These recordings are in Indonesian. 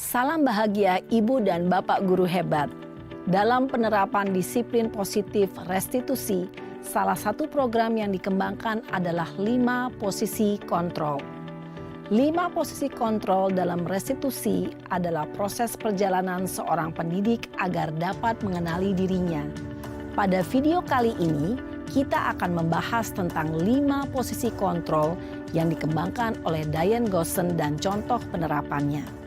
Salam bahagia Ibu dan Bapak guru hebat. Dalam penerapan disiplin positif restitusi, salah satu program yang dikembangkan adalah 5 posisi kontrol. 5 posisi kontrol dalam restitusi adalah proses perjalanan seorang pendidik agar dapat mengenali dirinya. Pada video kali ini, kita akan membahas tentang 5 posisi kontrol yang dikembangkan oleh Diane Gosson dan contoh penerapannya.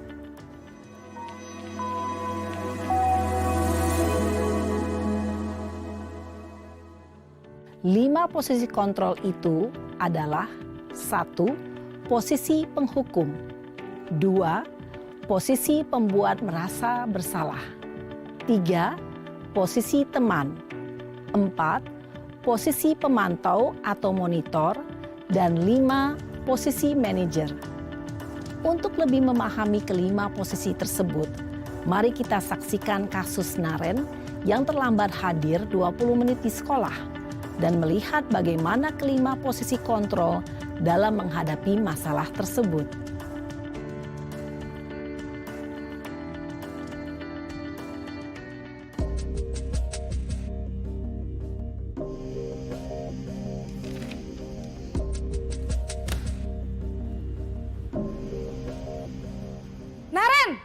5 posisi kontrol itu adalah 1. Posisi penghukum. 2. Posisi pembuat merasa bersalah. 3. Posisi teman. 4. Posisi pemantau atau monitor. Dan 5. Posisi manajer. Untuk lebih memahami kelima posisi tersebut, mari kita saksikan kasus Naren yang terlambat hadir 20 menit di sekolah dan melihat bagaimana kelima posisi kontrol dalam menghadapi masalah tersebut. Naren!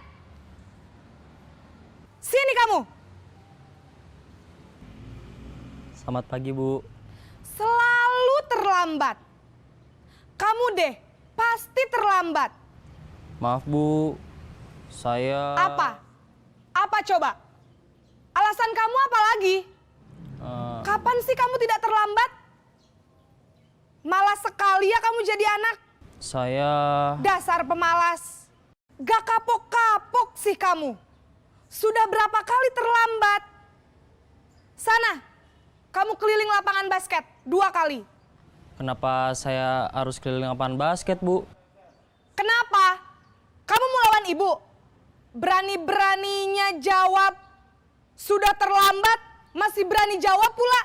Sini kamu! Selamat pagi, Bu. Selalu terlambat. Kamu deh, pasti terlambat. Maaf, Bu. Saya... Apa? Apa coba? Alasan kamu apa lagi? Kapan sih kamu tidak terlambat? Malas sekali ya kamu jadi anak. Saya... Dasar pemalas. Gak kapok-kapok sih kamu. Sudah berapa kali terlambat? Sana. Kamu keliling lapangan basket 2 kali. Kenapa saya harus keliling lapangan basket, Bu? Kenapa? Kamu mau lawan ibu? Berani-beraninya jawab. Sudah terlambat, masih berani jawab pula.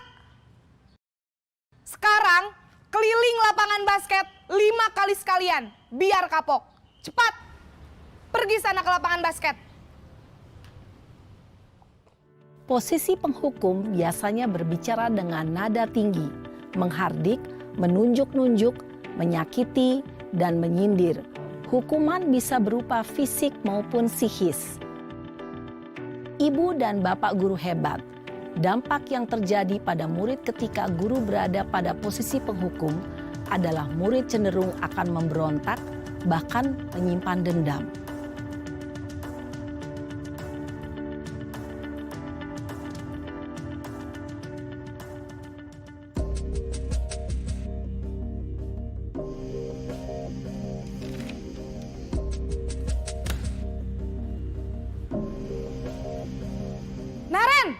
Sekarang, keliling lapangan basket 5 kali sekalian. Biar kapok. Cepat. Pergi sana ke lapangan basket. Posisi penghukum biasanya berbicara dengan nada tinggi, menghardik, menunjuk-nunjuk, menyakiti, dan menyindir. Hukuman bisa berupa fisik maupun psikis. Ibu dan Bapak guru hebat, dampak yang terjadi pada murid ketika guru berada pada posisi penghukum adalah murid cenderung akan memberontak, bahkan menyimpan dendam. Naren!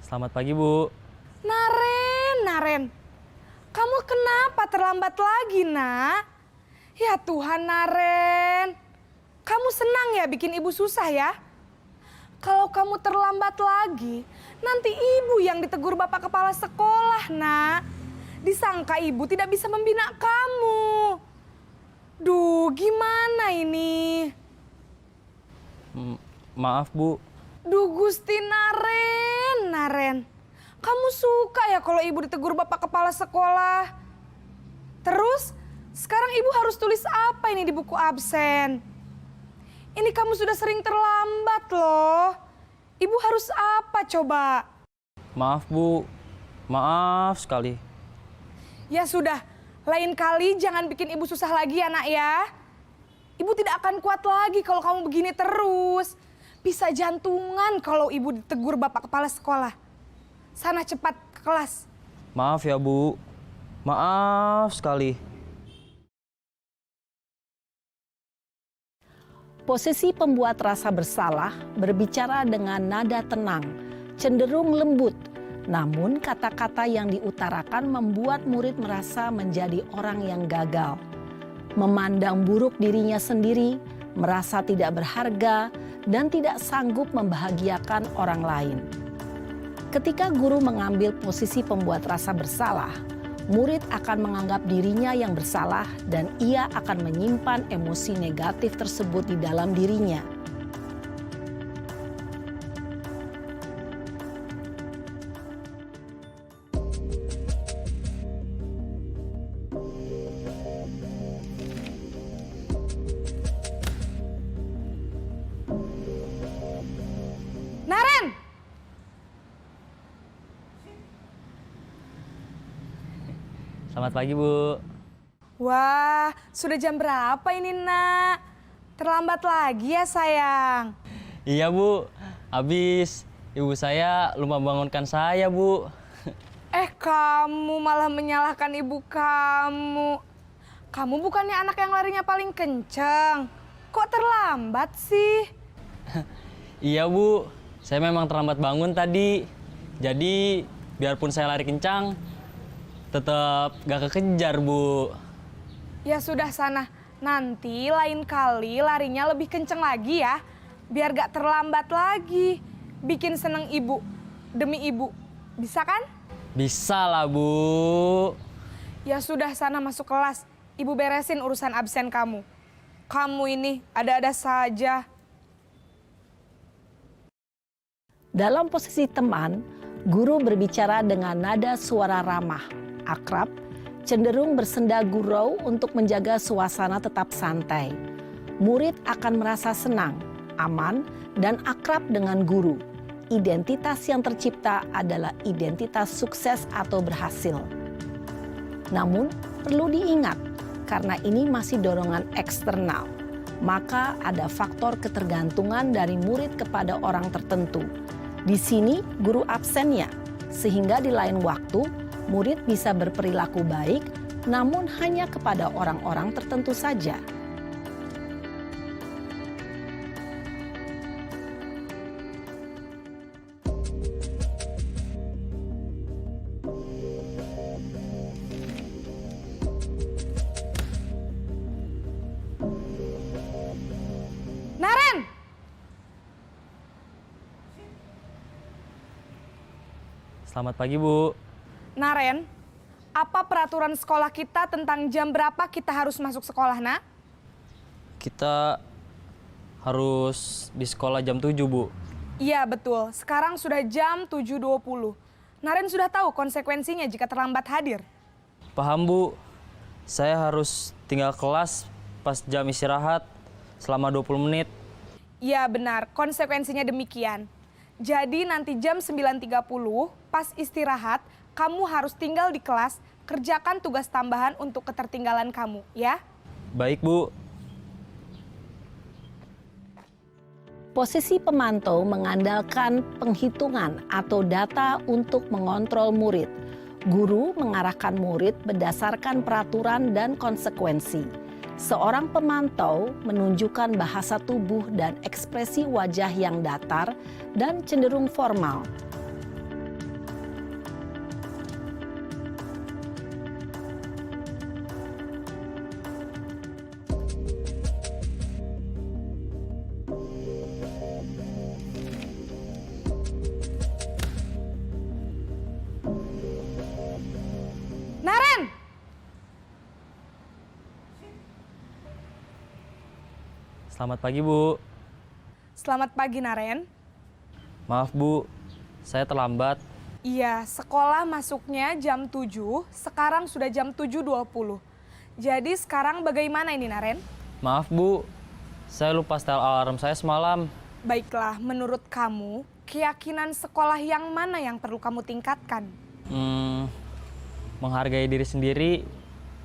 Selamat pagi, Bu. Naren. Kamu kenapa terlambat lagi, nak? Ya Tuhan, Naren. Kamu senang ya bikin ibu susah ya? Kalau kamu terlambat lagi, nanti ibu yang ditegur Bapak Kepala Sekolah, nak. Disangka ibu tidak bisa membina kamu. Duh, gimana ini? Maaf, Bu. Duh, Gusti Naren. Kamu suka ya kalau ibu ditegur Bapak Kepala Sekolah? Terus, sekarang ibu harus tulis apa ini di buku absen? Ini kamu sudah sering terlambat loh. Ibu harus apa coba? Maaf, Bu. Maaf sekali. Ya sudah, lain kali jangan bikin ibu susah lagi ya, nak ya. Ibu tidak akan kuat lagi kalau kamu begini terus. Bisa jantungan kalau ibu ditegur Bapak Kepala Sekolah. Sana cepat ke kelas. Maaf ya, Bu. Maaf sekali. Posisi pembuat rasa bersalah berbicara dengan nada tenang, cenderung lembut. Namun kata-kata yang diutarakan membuat murid merasa menjadi orang yang gagal. Memandang buruk dirinya sendiri, merasa tidak berharga, dan tidak sanggup membahagiakan orang lain. Ketika guru mengambil posisi pembuat rasa bersalah, murid akan menganggap dirinya yang bersalah dan ia akan menyimpan emosi negatif tersebut di dalam dirinya. Naren! Selamat pagi, Bu. Wah, sudah jam berapa ini, Nak? Terlambat lagi ya, sayang. Iya, Bu. Habis ibu saya lupa bangunkan saya, Bu. Kamu malah menyalahkan ibu kamu. Kamu bukannya anak yang larinya paling kenceng. Kok terlambat sih? Iya, Bu. Saya memang terlambat bangun tadi. Jadi, biarpun saya lari kencang, tetap gak kekejar, Bu. Ya sudah sana, nanti lain kali larinya lebih kenceng lagi ya. Biar gak terlambat lagi. Bikin seneng ibu, demi ibu. Bisa kan? Bisa lah, Bu. Ya sudah sana masuk kelas. Ibu beresin urusan absen kamu. Kamu ini ada-ada saja. Dalam posisi teman, guru berbicara dengan nada suara ramah, akrab, cenderung bersenda gurau untuk menjaga suasana tetap santai. Murid akan merasa senang, aman, dan akrab dengan guru. Identitas yang tercipta adalah identitas sukses atau berhasil. Namun, perlu diingat, karena ini masih dorongan eksternal, maka ada faktor ketergantungan dari murid kepada orang tertentu. Di sini guru absennya, sehingga di lain waktu murid bisa berperilaku baik, namun hanya kepada orang-orang tertentu saja. Naren! Selamat pagi, Bu. Naren, apa peraturan sekolah kita tentang jam berapa kita harus masuk sekolah, Nak? Kita harus di sekolah jam 7, Bu. Iya, betul. Sekarang sudah jam 7.20. Naren sudah tahu konsekuensinya jika terlambat hadir. Paham, Bu. Saya harus tinggal kelas pas jam istirahat selama 20 menit. Iya, benar. Konsekuensinya demikian. Jadi nanti jam 9.30 pas istirahat, kamu harus tinggal di kelas, kerjakan tugas tambahan untuk ketertinggalan kamu, ya? Baik, Bu. Posisi pemantau mengandalkan penghitungan atau data untuk mengontrol murid. Guru mengarahkan murid berdasarkan peraturan dan konsekuensi. Seorang pemantau menunjukkan bahasa tubuh dan ekspresi wajah yang datar dan cenderung formal. Naren! Selamat pagi, Bu. Selamat pagi, Naren. Maaf, Bu. Saya terlambat. Iya, sekolah masuknya jam 7, sekarang sudah jam 7.20. Jadi sekarang bagaimana ini, Naren? Maaf, Bu. Saya lupa setel alarm saya semalam. Baiklah, menurut kamu, keyakinan sekolah yang mana yang perlu kamu tingkatkan? Menghargai diri sendiri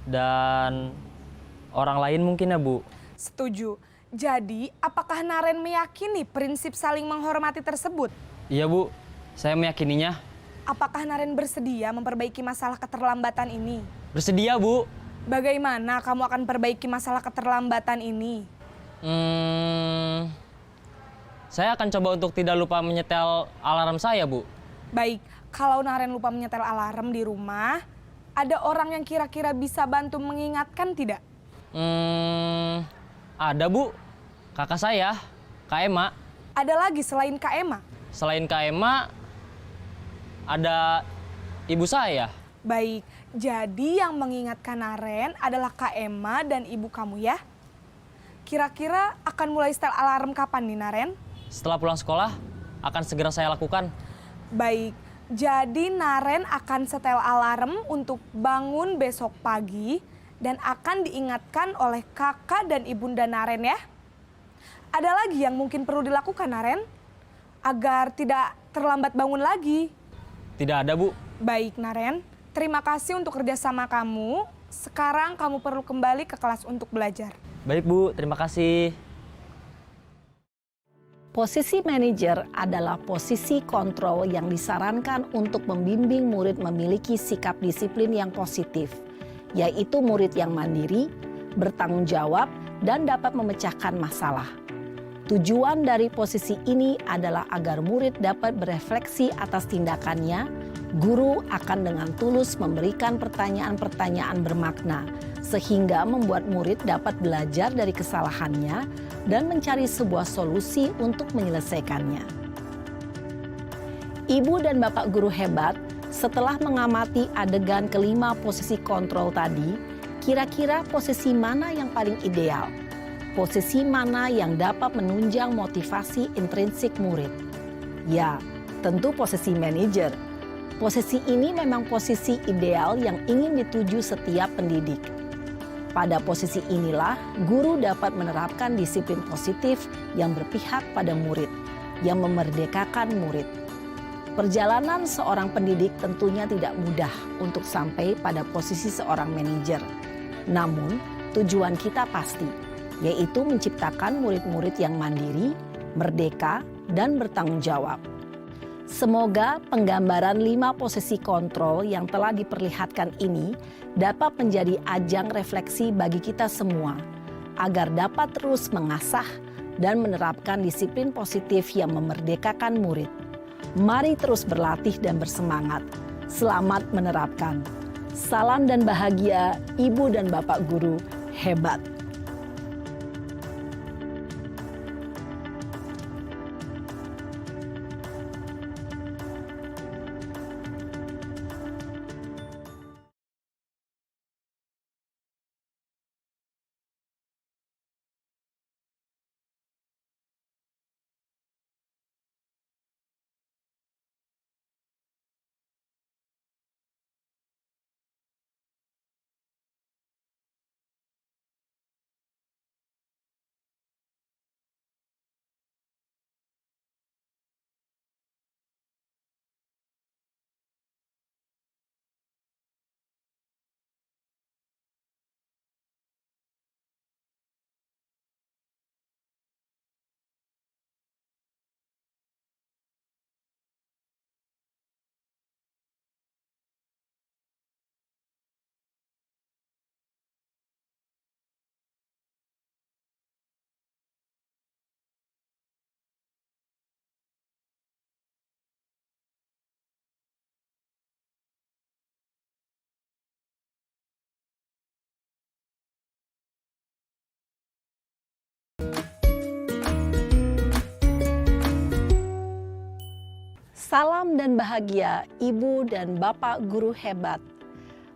dan orang lain mungkin ya, Bu. Setuju. Jadi, apakah Naren meyakini prinsip saling menghormati tersebut? Iya, Bu. Saya meyakininya. Apakah Naren bersedia memperbaiki masalah keterlambatan ini? Bersedia, Bu. Bagaimana kamu akan perbaiki masalah keterlambatan ini? Saya akan coba untuk tidak lupa menyetel alarm saya, Bu. Baik, kalau Naren lupa menyetel alarm di rumah, ada orang yang kira-kira bisa bantu mengingatkan tidak? Ada, Bu. Kakak saya, Kak Ema. Ada lagi selain Kak Ema? Selain Kak Ema, ada ibu saya. Baik, Jadi yang mengingatkan Naren adalah Kak Emma dan ibu kamu ya? Kira-kira akan mulai setel alarm kapan nih Naren? Setelah pulang sekolah, akan segera saya lakukan. Baik, jadi Naren akan setel alarm untuk bangun besok pagi dan akan diingatkan oleh kakak dan ibunda Naren ya. Ada lagi yang mungkin perlu dilakukan Naren? Agar tidak terlambat bangun lagi. Tidak ada, Bu. Baik Naren, terima kasih untuk kerjasama kamu. Sekarang kamu perlu kembali ke kelas untuk belajar. Baik, Bu. Terima kasih. Posisi manajer adalah posisi kontrol yang disarankan untuk membimbing murid memiliki sikap disiplin yang positif, yaitu murid yang mandiri, bertanggung jawab, dan dapat memecahkan masalah. Tujuan dari posisi ini adalah agar murid dapat berefleksi atas tindakannya. Guru akan dengan tulus memberikan pertanyaan-pertanyaan bermakna, sehingga membuat murid dapat belajar dari kesalahannya dan mencari sebuah solusi untuk menyelesaikannya. Ibu dan bapak guru hebat, setelah mengamati adegan kelima posisi kontrol tadi, kira-kira posisi mana yang paling ideal? Posisi mana yang dapat menunjang motivasi intrinsik murid? Ya, tentu posisi manajer. Posisi ini memang posisi ideal yang ingin dituju setiap pendidik. Pada posisi inilah, guru dapat menerapkan disiplin positif yang berpihak pada murid, yang memerdekakan murid. Perjalanan seorang pendidik tentunya tidak mudah untuk sampai pada posisi seorang manajer. Namun, tujuan kita pasti, yaitu menciptakan murid-murid yang mandiri, merdeka, dan bertanggung jawab. Semoga penggambaran 5 posisi kontrol yang telah diperlihatkan ini dapat menjadi ajang refleksi bagi kita semua, agar dapat terus mengasah dan menerapkan disiplin positif yang memerdekakan murid. Mari terus berlatih dan bersemangat. Selamat menerapkan. Salam dan bahagia, Ibu dan Bapak Guru hebat. Salam dan bahagia Ibu dan Bapak Guru hebat.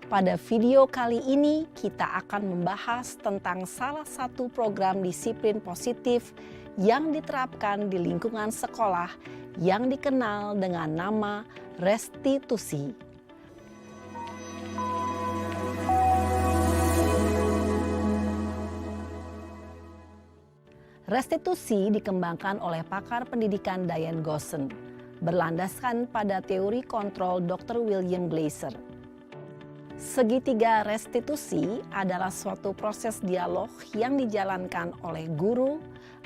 Pada video kali ini kita akan membahas tentang salah satu program disiplin positif yang diterapkan di lingkungan sekolah yang dikenal dengan nama restitusi. Restitusi dikembangkan oleh pakar pendidikan Diane Gosson, berlandaskan pada teori kontrol Dr. William Glasser. Segitiga restitusi adalah suatu proses dialog yang dijalankan oleh guru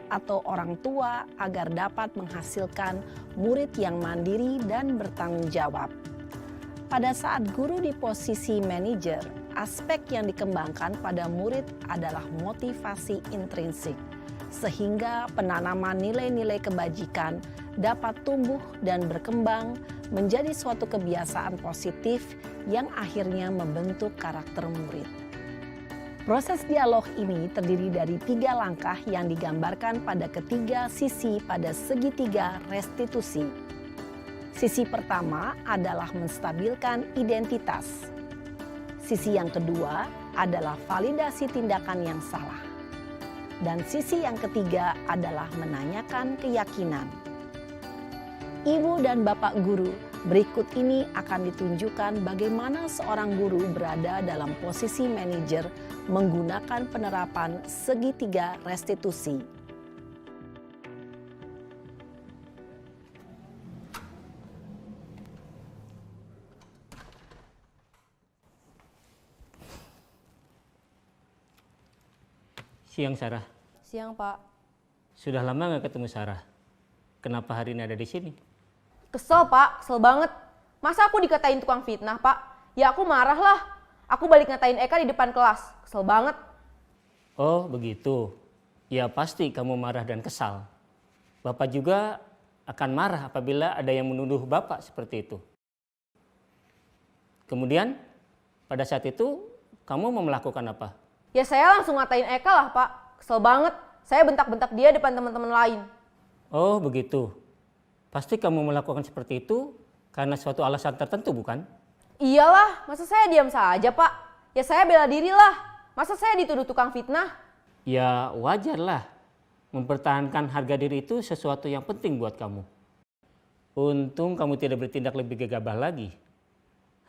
atau orang tua agar dapat menghasilkan murid yang mandiri dan bertanggung jawab. Pada saat guru di posisi manajer, aspek yang dikembangkan pada murid adalah motivasi intrinsik, sehingga penanaman nilai-nilai kebajikan dapat tumbuh dan berkembang menjadi suatu kebiasaan positif yang akhirnya membentuk karakter murid. Proses dialog ini terdiri dari 3 langkah yang digambarkan pada ketiga sisi pada segitiga restitusi. Sisi pertama adalah menstabilkan identitas. Sisi yang kedua adalah validasi tindakan yang salah. Dan sisi yang ketiga adalah menanyakan keyakinan. Ibu dan Bapak guru, berikut ini akan ditunjukkan bagaimana seorang guru berada dalam posisi manajer menggunakan penerapan segitiga restitusi. Siang, Sarah. Siang, Pak. Sudah lama nggak ketemu Sarah? Kenapa hari ini ada di sini? Kesel, Pak. Kesel banget. Masa aku dikatain tukang fitnah, Pak? Ya aku marah lah. Aku balik ngatain Eka di depan kelas. Kesel banget. Oh, begitu. Ya pasti kamu marah dan kesal. Bapak juga akan marah apabila ada yang menuduh Bapak seperti itu. Kemudian, pada saat itu, kamu mau melakukan apa? Ya saya langsung ngatain Eka lah, Pak. Kesel banget. Saya bentak-bentak dia depan teman-teman lain. Oh, begitu. Pasti kamu melakukan seperti itu karena suatu alasan tertentu, bukan? Iyalah, masa saya diam saja, Pak? Ya saya bela diri lah. Masa saya dituduh tukang fitnah? Ya wajarlah. Mempertahankan harga diri itu sesuatu yang penting buat kamu. Untung kamu tidak bertindak lebih gegabah lagi.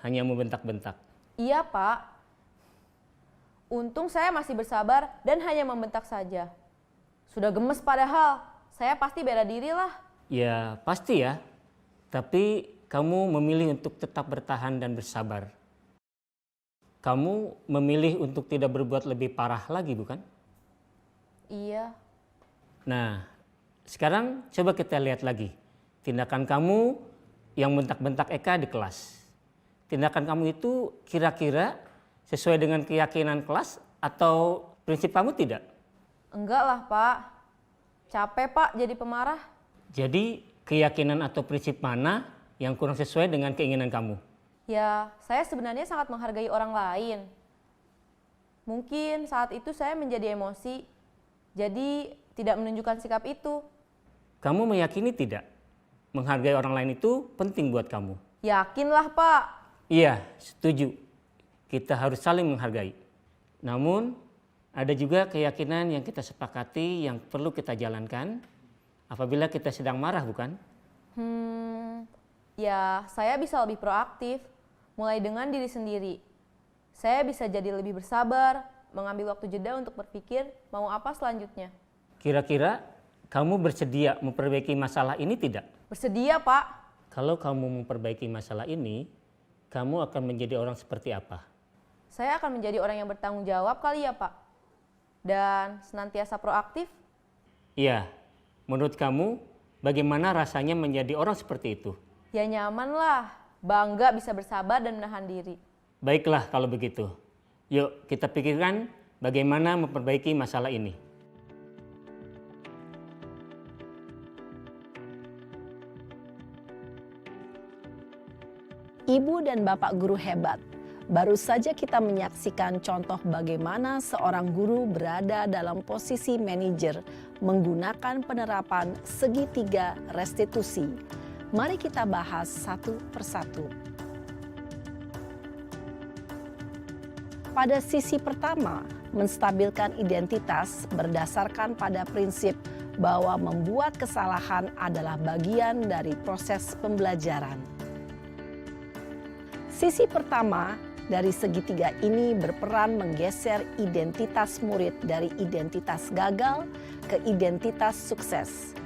Hanya membentak-bentak. Iya, Pak. Untung saya masih bersabar dan hanya membentak saja. Sudah gemes padahal, saya pasti bela diri lah. Ya pasti ya, tapi kamu memilih untuk tetap bertahan dan bersabar. Kamu memilih untuk tidak berbuat lebih parah lagi, bukan? Iya. Nah, sekarang coba kita lihat lagi. Tindakan kamu yang bentak-bentak Eka di kelas. Tindakan kamu itu kira-kira sesuai dengan keyakinan kelas atau prinsip kamu tidak? Enggak lah, Pak. Capek, Pak, jadi pemarah. Jadi keyakinan atau prinsip mana yang kurang sesuai dengan keinginan kamu? Ya, saya sebenarnya sangat menghargai orang lain. Mungkin saat itu saya menjadi emosi, jadi tidak menunjukkan sikap itu. Kamu meyakini tidak? Menghargai orang lain itu penting buat kamu. Yakinlah, Pak. Iya, setuju. Kita harus saling menghargai. Namun, ada juga keyakinan yang kita sepakati yang perlu kita jalankan apabila kita sedang marah, bukan? Ya saya bisa lebih proaktif, mulai dengan diri sendiri. Saya bisa jadi lebih bersabar, mengambil waktu jeda untuk berpikir mau apa selanjutnya. Kira-kira kamu bersedia memperbaiki masalah ini tidak? Bersedia, Pak. Kalau kamu memperbaiki masalah ini, kamu akan menjadi orang seperti apa? Saya akan menjadi orang yang bertanggung jawab kali ya, Pak. Dan senantiasa proaktif. Iya, menurut kamu bagaimana rasanya menjadi orang seperti itu? Ya nyaman lah, bangga bisa bersabar dan menahan diri. Baiklah kalau begitu. Yuk kita pikirkan bagaimana memperbaiki masalah ini. Ibu dan Bapak guru hebat. Baru saja kita menyaksikan contoh bagaimana seorang guru berada dalam posisi manajer menggunakan penerapan segitiga restitusi. Mari kita bahas satu persatu. Pada sisi pertama, menstabilkan identitas berdasarkan pada prinsip bahwa membuat kesalahan adalah bagian dari proses pembelajaran. Sisi pertama dari segitiga ini berperan menggeser identitas murid dari identitas gagal ke identitas sukses.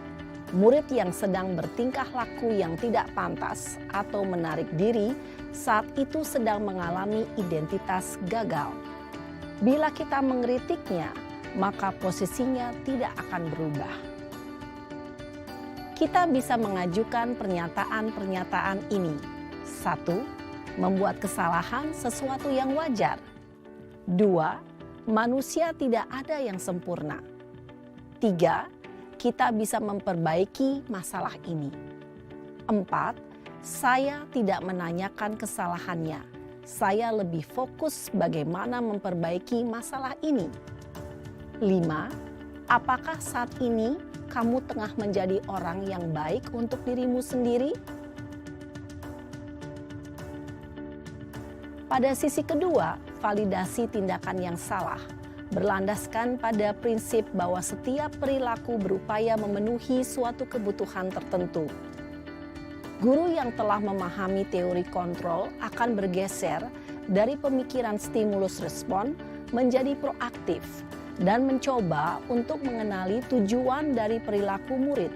Murid yang sedang bertingkah laku yang tidak pantas atau menarik diri saat itu sedang mengalami identitas gagal. Bila kita mengkritiknya, maka posisinya tidak akan berubah. Kita bisa mengajukan pernyataan-pernyataan ini. 1. Membuat kesalahan sesuatu yang wajar. 2. Manusia tidak ada yang sempurna. 3. Kita bisa memperbaiki masalah ini. 4. Saya tidak menanyakan kesalahannya. Saya lebih fokus bagaimana memperbaiki masalah ini. 5. Apakah saat ini kamu tengah menjadi orang yang baik untuk dirimu sendiri? Pada sisi kedua, validasi tindakan yang salah berlandaskan pada prinsip bahwa setiap perilaku berupaya memenuhi suatu kebutuhan tertentu. Guru yang telah memahami teori kontrol akan bergeser dari pemikiran stimulus respon menjadi proaktif dan mencoba untuk mengenali tujuan dari perilaku murid.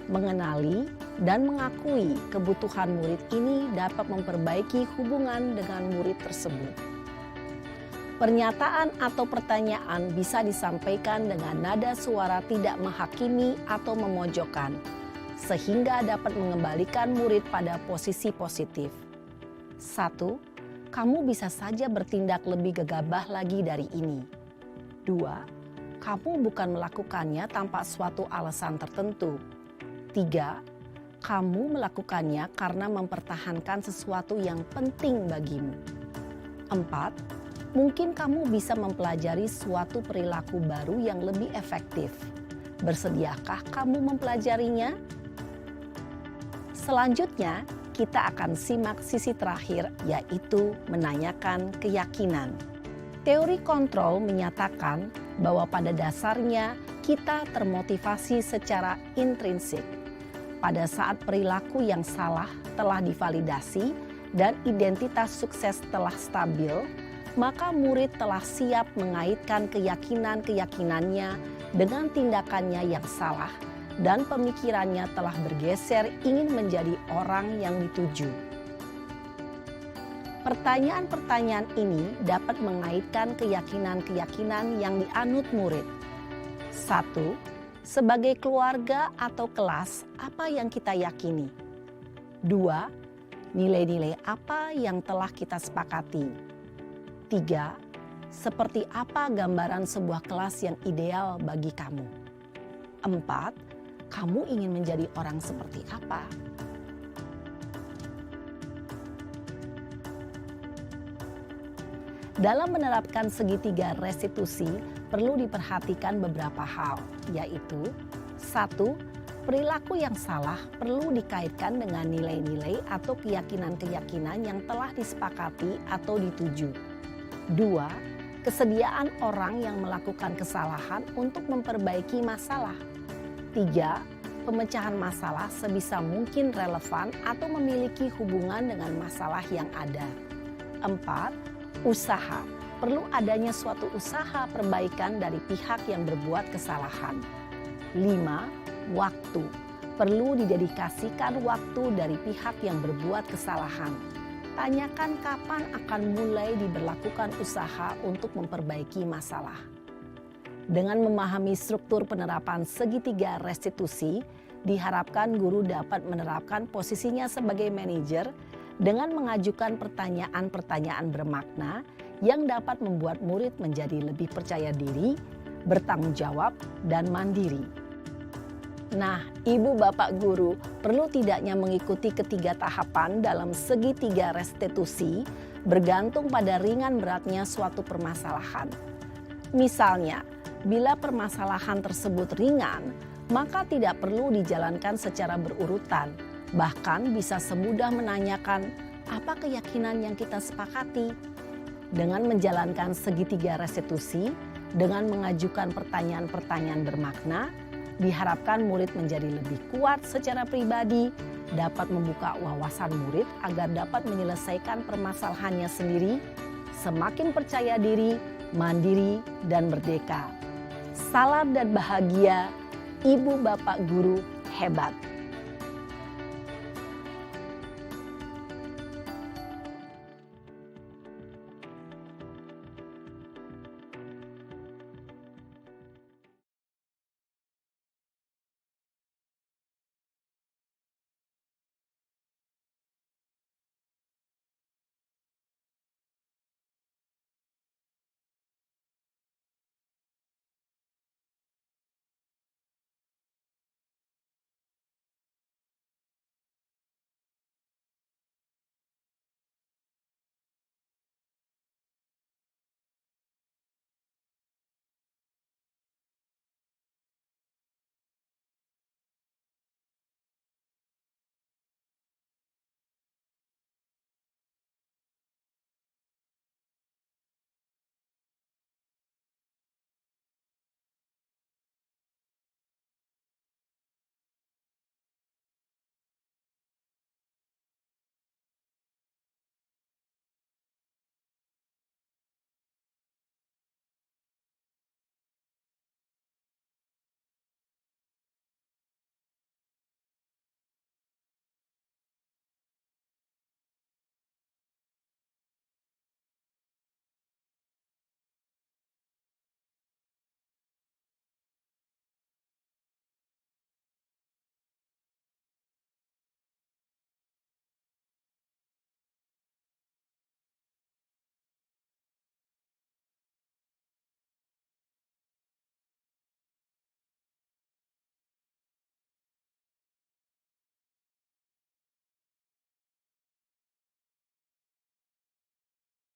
Mengenali dan mengakui kebutuhan murid ini dapat memperbaiki hubungan dengan murid tersebut. Pernyataan atau pertanyaan bisa disampaikan dengan nada suara tidak menghakimi atau memojokkan, sehingga dapat mengembalikan murid pada posisi positif. 1. Kamu bisa saja bertindak lebih gegabah lagi dari ini. 2. Kamu bukan melakukannya tanpa suatu alasan tertentu. 3. Kamu melakukannya karena mempertahankan sesuatu yang penting bagimu. 4. Mungkin kamu bisa mempelajari suatu perilaku baru yang lebih efektif. Bersediakah kamu mempelajarinya? Selanjutnya, kita akan simak sisi terakhir, yaitu menanyakan keyakinan. Teori kontrol menyatakan bahwa pada dasarnya kita termotivasi secara intrinsik. Pada saat perilaku yang salah telah divalidasi dan identitas sukses telah stabil, maka murid telah siap mengaitkan keyakinan-keyakinannya dengan tindakannya yang salah dan pemikirannya telah bergeser ingin menjadi orang yang dituju. Pertanyaan-pertanyaan ini dapat mengaitkan keyakinan-keyakinan yang dianut murid. 1. Sebagai keluarga atau kelas, apa yang kita yakini? 2. Nilai-nilai apa yang telah kita sepakati? 3. Seperti apa gambaran sebuah kelas yang ideal bagi kamu? 4. Kamu ingin menjadi orang seperti apa? Dalam menerapkan segitiga restitusi, perlu diperhatikan beberapa hal, yaitu 1. Perilaku yang salah perlu dikaitkan dengan nilai-nilai atau keyakinan-keyakinan yang telah disepakati atau dituju. 2. Kesediaan orang yang melakukan kesalahan untuk memperbaiki masalah. 3. Pemecahan masalah sebisa mungkin relevan atau memiliki hubungan dengan masalah yang ada. 4. Usaha. Perlu adanya suatu usaha perbaikan dari pihak yang berbuat kesalahan. 5. Waktu. Perlu didedikasikan waktu dari pihak yang berbuat kesalahan. Tanyakan kapan akan mulai diberlakukan usaha untuk memperbaiki masalah. Dengan memahami struktur penerapan segitiga restitusi, diharapkan guru dapat menerapkan posisinya sebagai manajer dengan mengajukan pertanyaan-pertanyaan bermakna yang dapat membuat murid menjadi lebih percaya diri, bertanggung jawab, dan mandiri. Nah, ibu bapak guru perlu tidaknya mengikuti ketiga tahapan dalam segitiga restitusi bergantung pada ringan beratnya suatu permasalahan. Misalnya, bila permasalahan tersebut ringan, maka tidak perlu dijalankan secara berurutan. Bahkan bisa semudah menanyakan apa keyakinan yang kita sepakati. Dengan menjalankan segitiga restitusi, dengan mengajukan pertanyaan-pertanyaan bermakna, diharapkan murid menjadi lebih kuat secara pribadi, dapat membuka wawasan murid agar dapat menyelesaikan permasalahannya sendiri, semakin percaya diri, mandiri, dan merdeka. Salam dan bahagia, ibu bapak guru hebat.